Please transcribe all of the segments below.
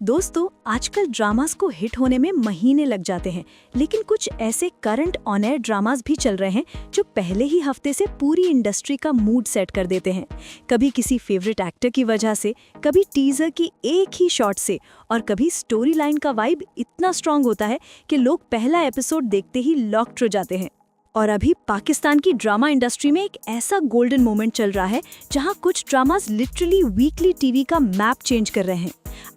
दोस्तों, आजकल ड्रामास को हिट होने में महीने लग जाते हैं, लेकिन कुछ ऐसे करंट ऑन एयर ड्रामास भी चल रहे हैं जो पहले ही हफ्ते से पूरी इंडस्ट्री का मूड सेट कर देते हैं। कभी किसी फेवरेट एक्टर की वजह से, कभी टीजर की एक ही शॉट से, और कभी स्टोरी लाइन का वाइब इतना स्ट्रांग होता है कि लोग पहला एपिसोड देखते ही लॉक्ड हो जाते हैं। और अभी पाकिस्तान की ड्रामा इंडस्ट्री में एक ऐसा गोल्डन मोमेंट चल रहा है जहां कुछ ड्रामास लिटरली वीकली टीवी का मैप चेंज कर रहे हैं।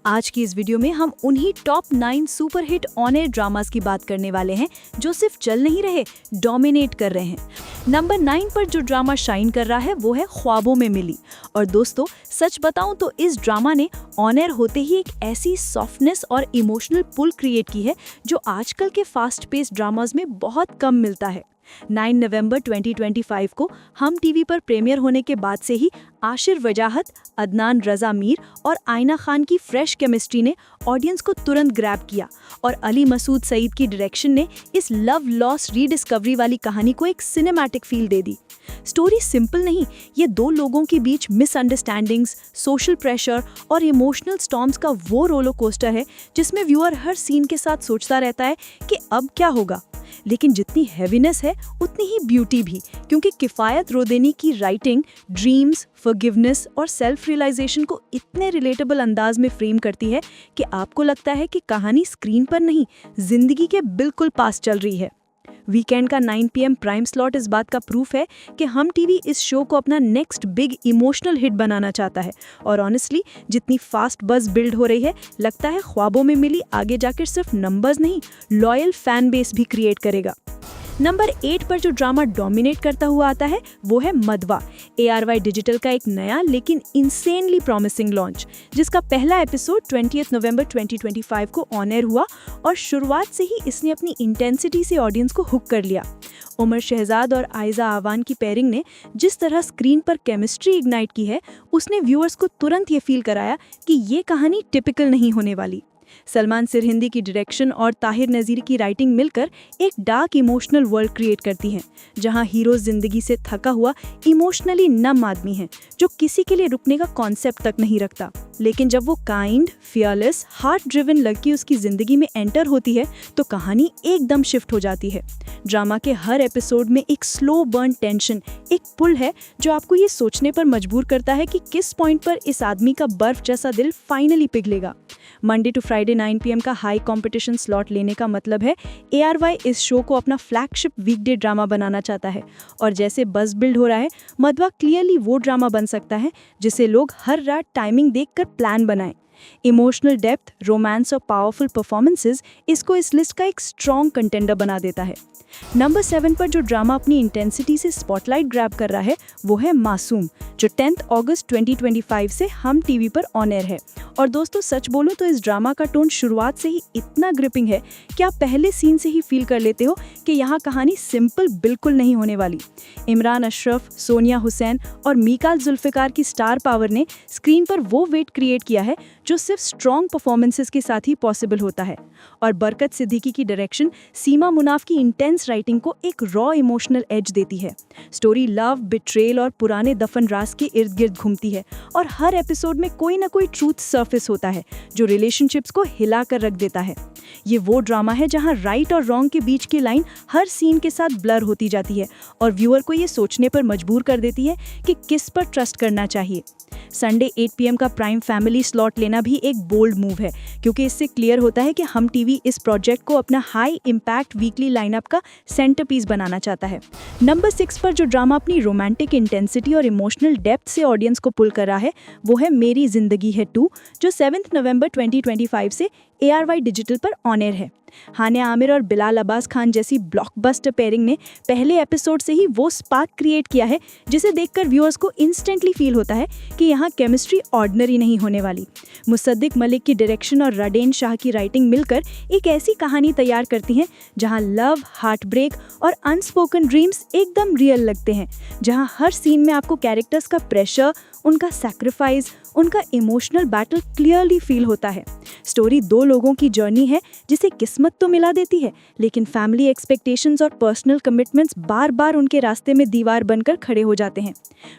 आज की इस वीडियो में हम उन्हीं top 9 superhit on air dramas की बात करने वाले हैं जो सिर्फ चल नहीं रहे, डोमिनेट कर रहे हैं। नंबर 9 पर जो ड्रामा शाइन कर रहा है वो है ख्वाबों में मिली। और दोस्तों, सच बताऊं तो इस ड्रामा ने ऑन एयर होते ही एक ऐसी सॉफ्टनेस और इमोशनल पुल क्रिएट की है जो आजकल के फास्ट पेस ड्रामास में बहुत कम मिलता है। 9 नवंबर 2025 को हम टीवी पर प्रीमियर होने के बाद से ही आशिर वजाहत, अदनान रजा मीर और आयना खान की फ्रेश केमिस्ट्री ने ऑडियंस को तुरंत ग्रैब किया और अली मसूद सईद की डायरेक्शन ने इस लव लॉस रीडिस्कवरी वाली कहानी को एक सिनेमैटिक फील दे दी। स्टोरी सिंपल नहीं, ये दो लोगों के बीच मिसअंडरस्टैंडिंग्स, सोशल प्रेशर और इमोशनल स्टॉर्म्स का वो रोलर कोस्टर है जिसमें व्यूअर हर सीन के साथ सोचता रहता है कि अब क्या होगा। लेकिन जितनी हैवीनेस है उतनी ही ब्यूटी भी, क्योंकि किफ़ायत रोदेनी की राइटिंग ड्रीम्स, फॉरगिवनेस और सेल्फ रियलाइजेशन को इतने रिलेटेबल अंदाज में फ्रेम करती है कि आपको लगता है कि कहानी स्क्रीन पर नहीं, जिंदगी के बिल्कुल पास चल रही है। वीकेंड का 9 PM प्राइम स्लॉट इस बात का प्रूफ है कि हम टीवी इस शो को अपना नेक्स्ट बिग इमोशनल हिट बनाना चाहता है। और ऑनेस्टली, जितनी फास्ट बज़ बिल्ड हो रही है, लगता है ख्वाबों में मिली आगे जाकर सिर्फ नंबर्स नहीं, लॉयल फैन बेस भी क्रिएट करेगा। नंबर 8 पर जो ड्रामा डोमिनेट करता हुआ आता है वो है मदवा, ARY डिजिटल का एक नया लेकिन इंसेनली प्रॉमिसिंग लॉन्च, जिसका पहला एपिसोड 20 नवंबर 2025 को ऑन एयर हुआ और शुरुआत से ही इसने अपनी इंटेंसिटी से ऑडियंस को हुक कर लिया। उमर शहजाद और आयजा आवान की पेयरिंग ने जिस तरह स्क्रीन पर केमिस्ट्री इग्नाइट की है, उसने व्यूअर्स को तुरंत ये फील कराया कि ये कहानी टिपिकल नहीं होने वाली। सलमान सिरहिंदी की डायरेक्शन और ताहिर नज़ीर की राइटिंग मिलकर एक डार्क इमोशनल वर्ल्ड क्रिएट करती हैं, जहां हीरो जिंदगी से थका हुआ इमोशनली नम आदमी है जो किसी के लिए रुकने का कॉन्सेप्ट तक नहीं रखता। लेकिन जब वो काइंड, फियरलेस, हार्ट ड्रिवन लड़की उसकी जिंदगी में एंटर होती है तो कहानी एकदम शिफ्ट हो जाती है। ड्रामा के हर एपिसोड में एक स्लो बर्न टेंशन, एक पुल है जो आपको ये सोचने पर मजबूर करता है कि किस पॉइंट पर इस आदमी का बर्फ जैसा दिल फाइनली पिघलेगा। मंडे टू फ्राइडे 9 PM का हाई कंपटीशन स्लॉट लेने का मतलब है ARY इस शो को अपना फ्लैगशिप वीकडे ड्रामा बनाना चाहता है। और जैसे बज़ बिल्ड हो रहा है, मदवा क्लियरली वो ड्रामा बन सकता है जिसे लोग हर रात टाइमिंग देखकर प्लान बनाएं। इमोशनल डेप्थ, रोमांस और पावरफुल परफॉर्मेंसेस इसको इस लिस्ट का एक स्ट्रॉन्ग कंटेंडर बना देता है। नंबर 7 पर जो ड्रामा अपनी इंटेंसिटी से स्पॉटलाइट ग्रैब कर रहा है वो है मासूम, जो 10 अगस्त 2025 से हम टीवी पर ऑन एयर है। और दोस्तों, सच बोलूं तो इस ड्रामा का टोन शुरुआत से ही इतना ग्रिपिंग है कि आप पहले सीन से ही फील कर लेते हो कि यहाँ कहानी सिंपल बिल्कुल नहीं होने वाली। इमरान अशरफ, सोनिया हुसैन और मीकाल जुल्फ़िकार की स्टार पावर ने स्क्रीन पर वो वेट क्रिएट किया है जो सिर्फ स्ट्रॉन्ग परफॉर्मेंसेस के साथ ही पॉसिबल होता है। और बरकत सिद्दीकी की डायरेक्शन, सीमा मुनाफ की इंटेंस राइटिंग को एक रॉ इमोशनल एज देती है। स्टोरी लव, बिट्रेयल और पुराने दफन राज के इर्द गिर्द घूमती है और हर एपिसोड में कोई ना कोई ट्रूथ सरफेस होता है जो रिलेशनशिप्स को हिला कर रख देता है। ये वो ड्रामा है जहां राइट और रॉन्ग के बीच की लाइन हर सीन के साथ ब्लर होती जाती है और व्यूअर को ये सोचने पर मजबूर कर देती है कि किस पर ट्रस्ट करना चाहिए। संडे 8 PM का प्राइम फैमिली स्लॉट लेना भी एक बोल्ड मूव है, क्योंकि इससे क्लियर होता है कि हम टीवी इस प्रोजेक्ट को अपना हाई इम्पैक्ट वीकली लाइनअप का सेंटरपीस बनाना चाहता है। नंबर 6 पर जो ड्रामा अपनी रोमांटिक इंटेंसिटी और इमोशनल डेप्थ से ऑडियंस को पुल कर रहा है वो है मेरी जिंदगी है 2, जो 7 नवंबर 2025 से ARY डिजिटल पर ऑन एयर है। हानिया आमिर और बिलाल अब्बास खान जैसी ब्लॉकबस्टर पेयरिंग ने पहले एपिसोड से ही वो स्पार्क क्रिएट किया है जिसे देखकर व्यूअर्स को इंस्टेंटली फील होता है कि यहाँ केमिस्ट्री ऑर्डिनरी नहीं होने वाली। मुसद्दिक मलिक की डायरेक्शन और राडेन शाह की राइटिंग मिलकर एक ऐसी कहानी तैयार करती हैं जहाँ लव, हार्ट ब्रेक और अनस्पोकन ड्रीम्स एकदम रियल लगते हैं, जहाँ हर सीन में आपको कैरेक्टर्स का प्रेशर, उनका सैक्रिफाइस, उनका इमोशनल बैटल क्लियरली फील होता है। स्टोरी दो लोगों की जर्नी है जिसे किस्मत तो मिला देती है, लेकिन फैमिली एक्सपेक्टेशंस और पर्सनल कमिटमेंट्स बार बार उनके रास्ते में दीवार बनकर खड़े हो जाते हैं।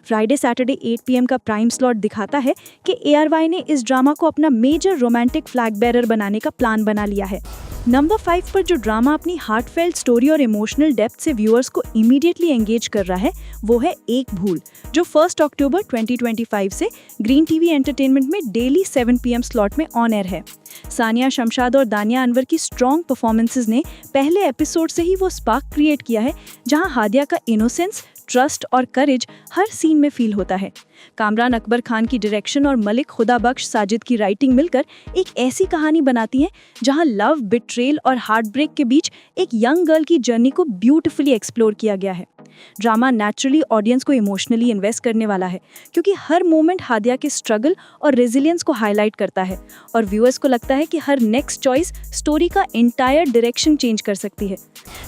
फ्राइडे सैटरडे 8 PM का प्राइम स्लॉट दिखाता है कि ARY ने इस ड्रामा को अपना मेजर रोमांटिक फ्लैग बेरर बनाने का प्लान बना लिया है। नंबर 5 पर जो ड्रामा अपनी हार्टफेल्ट स्टोरी और इमोशनल डेप्थ से व्यूअर्स को इमीडिएटली एंगेज कर रहा है, वो है एक भूल, जो 1 अक्टूबर 2025 से ग्रीन टीवी एंटरटेनमेंट में डेली 7 PM स्लॉट में ऑन एयर है। सानिया शमशाद और दानिया अनवर की स्ट्रॉन्ग परफॉर्मेंसेस ने पहले एपिसोड से ही वो स्पार्क क्रिएट किया है, जहां हादिया का इनोसेंस, ट्रस्ट और करेज हर सीन में फील होता है। कामरान अकबर खान की डायरेक्शन और मलिक खुदा बख्श साजिद की राइटिंग मिलकर एक ऐसी कहानी बनाती है जहां लव, बिट्रेल और हार्ट ब्रेक के बीच एक यंग गर्ल की जर्नी को ब्यूटीफुली एक्सप्लोर किया गया है। ड्रामा नेचुरली ऑडियंस को इमोशनली इन्वेस्ट करने वाला है, क्योंकि हर मोमेंट हादिया के स्ट्रगल और रेजिलियंस को हाईलाइट करता है और व्यूअर्स को लगता है कि हर नेक्स्ट चॉइस स्टोरी का एंटायर डायरेक्शन चेंज कर सकती है।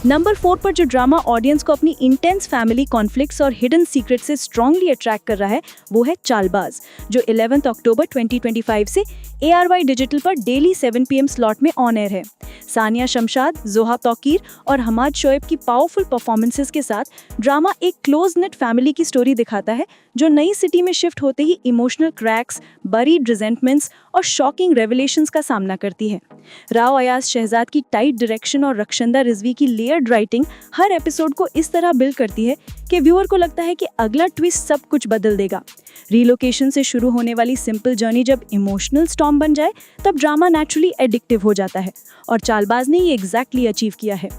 नंबर 4 पर जो ड्रामा ऑडियंस को अपनी इंटेंस फैमिली कॉन्फ्लिक्ट्स और हिडन सीक्रेट से स्ट्रांगली अट्रैक्ट कर रहा है, वो है चालबाज, जो 11 अक्टूबर 2025 से ARY डिजिटल पर डेली 7 PM स्लॉट में ऑन एयर है। सानिया शमशाद, जोहा तौकीर और हमाद शोएब की पावरफुल परफॉर्मेंसेस के साथ ड्रामा एक क्लोज नेट फैमिली की स्टोरी दिखाता है, जो नई सिटी में शिफ्ट होते ही इमोशनल क्रैक्स, बरीड रिजेंटमेंट्स और शॉकिंग रेवलेशंस का सामना करती है। राव अयाज शहजाद की टाइट डायरेक्शन और रक्षंदा रिजवी की लेयर्ड राइटिंग हर एपिसोड को इस तरह बिल्ड करती है कि व्यूअर को लगता है कि अगला ट्विस्ट सब कुछ बदल देगा। रीलोकेशन से शुरू होने वाली सिंपल जर्नी जब इमोशनल स्टॉर्म बन जाए, तब ड्रामा नेचुरली एडिक्टिव हो जाता है, और चालबाज ने ये एग्जैक्टली अचीव किया है।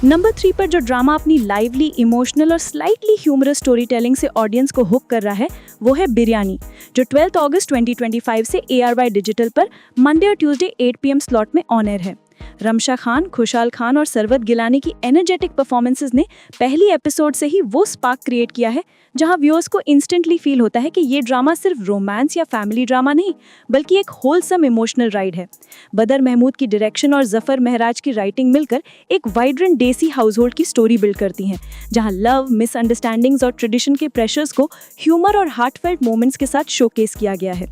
नंबर 3 पर जो ड्रामा अपनी लाइवली, इमोशनल और स्लाइटली ह्यूमरस स्टोरी टेलिंग से ऑडियंस को हुक कर रहा है, वो है बिरयानी, जो 12 अगस्त 2025 से ARY डिजिटल पर मंडे और ट्यूसडे 8 PM स्लॉट में ऑन एयर है। रमशा खान, खुशहाल खान और सरवत गिलानी की एनर्जेटिक परफॉर्मेंसेस ने पहली एपिसोड से ही वो स्पार्क क्रिएट किया है जहां व्यूअर्स को इंस्टेंटली फील होता है कि ये ड्रामा सिर्फ रोमांस या फैमिली ड्रामा नहीं, बल्कि एक होलसम इमोशनल राइड है। बदर महमूद की डायरेक्शन और जफर महराज की राइटिंग मिलकर एक वाइब्रेंट देसी हाउसहोल्ड की स्टोरी बिल्ड करती हैं, जहां लव, मिसअंडरस्टैंडिंग्स और ट्रेडिशन के प्रेशर्स को ह्यूमर और हार्टफेल्ट मोमेंट्स के साथ शोकेस किया गया है।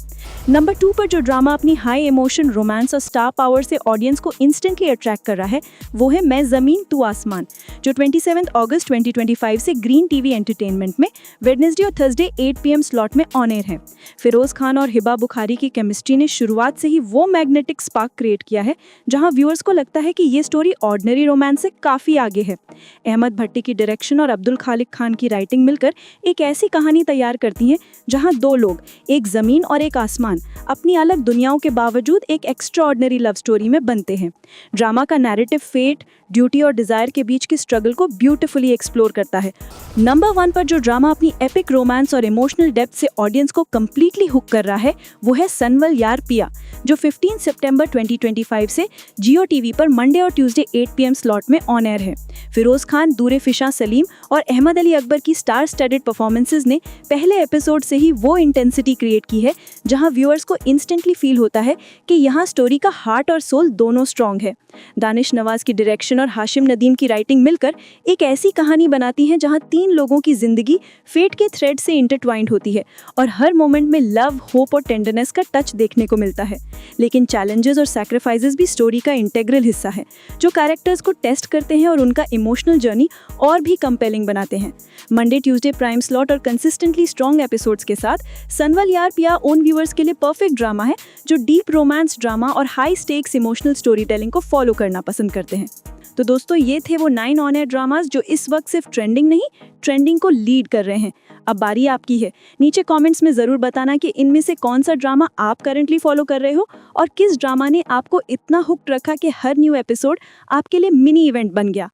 नंबर 2 पर जो ड्रामा अपनी हाई इमोशन, रोमांस और स्टार पावर से ऑडियंस को इंस्टेंटली अट्रैक्ट कर रहा है, वो है मैं जमीन तू आसमान, जो 27 अगस्त 2025 से ग्रीन टीवी एंटरटेनमेंट में वेडनेसडे और थर्सडे 8 PM स्लॉट में ऑन एयर है। फिरोज खान और हिबा बुखारी की केमिस्ट्री ने शुरुआत से ही वो मैग्नेटिक स्पार्क क्रिएट किया है जहां व्यूअर्स को लगता है कि ये स्टोरी ऑर्डिनरी रोमांस से काफी आगे है। अहमद भट्टी की डायरेक्शन और अब्दुल खालिक खान की राइटिंग मिलकर एक ऐसी कहानी तैयार करती हैं जहां दो लोग, एक जमीन और एक आसमान, अपनी अलग दुनियाओं के बावजूद एक एक्स्ट्राऑर्डिनरी लव स्टोरी में बनते हैं। ड्रामा का नैरेटिव फेट, ड्यूटी और डिजायर के बीच की स्ट्रगल को ब्यूटीफुली एक्सप्लोर करता है। नंबर 1 पर जो ड्रामा अपनी एपिक रोमांस और इमोशनल डेप्थ से ऑडियंस को कंप्लीटली हुक कर रहा है, वो है सनवल यार पिया, जो 15 सितंबर 2025 से जियो टीवी पर मंडे और ट्यूसडे 8 PM स्लॉट में ऑन एयर है। फिरोज खान, दूरे फिशा सलीम और अहमद अली अकबर की स्टार स्टडेड परफॉर्मेंसेस ने पहले एपिसोड से ही वो इंटेंसिटी क्रिएट की है जहां व्यूअर्स को इंस्टेंटली फील होता है कि यहाँ स्टोरी का हार्ट और सोल दोनों स्ट्रॉन्ग है। दानिश नवाज की डायरेक्शन और हाशिम नदीम की राइटिंग मिलकर एक ऐसी कहानी बनाती है जहां 3 लोगों की जिंदगी फेट के थ्रेड से इंटरट्वाइंड होती है और हर मोमेंट में लव, होप और टेंडरनेस का टच देखने को मिलता है। लेकिन चैलेंजेस और सैक्रिफाइसेस भी स्टोरी का इंटीग्रल हिस्सा है, जो कैरेक्टर्स को टेस्ट करते हैं और उनका इमोशनल जर्नी और भी कंपेलिंग बनाते हैं। मंडे ट्यूसडे प्राइम स्लॉट और कंसिस्टेंटली स्ट्रॉन्ग एपिसोड्स के साथ सनवल यार पिया ओन व्यूअर्स के लिए परफेक्ट ड्रामा है, जो डीप रोमांस ड्रामा और high stakes emotional story telling को फॉलो करना पसंद करते हैं। तो दोस्तों, ये थे वो 9 ऑन एयर ड्रामास जो इस वक्त सिर्फ ट्रेंडिंग नहीं, ट्रेंडिंग को लीड कर रहे हैं। अब बारी आपकी है। नीचे कमेंट्स में ज़रूर बताना कि इनमें से कौन सा ड्रामा आप करंटली फॉलो कर रहे हो और किस ड्रामा ने आपको इतना हुक्ड रखा कि हर न्यू एपिसोड आपके लिए मिनी इवेंट बन गया।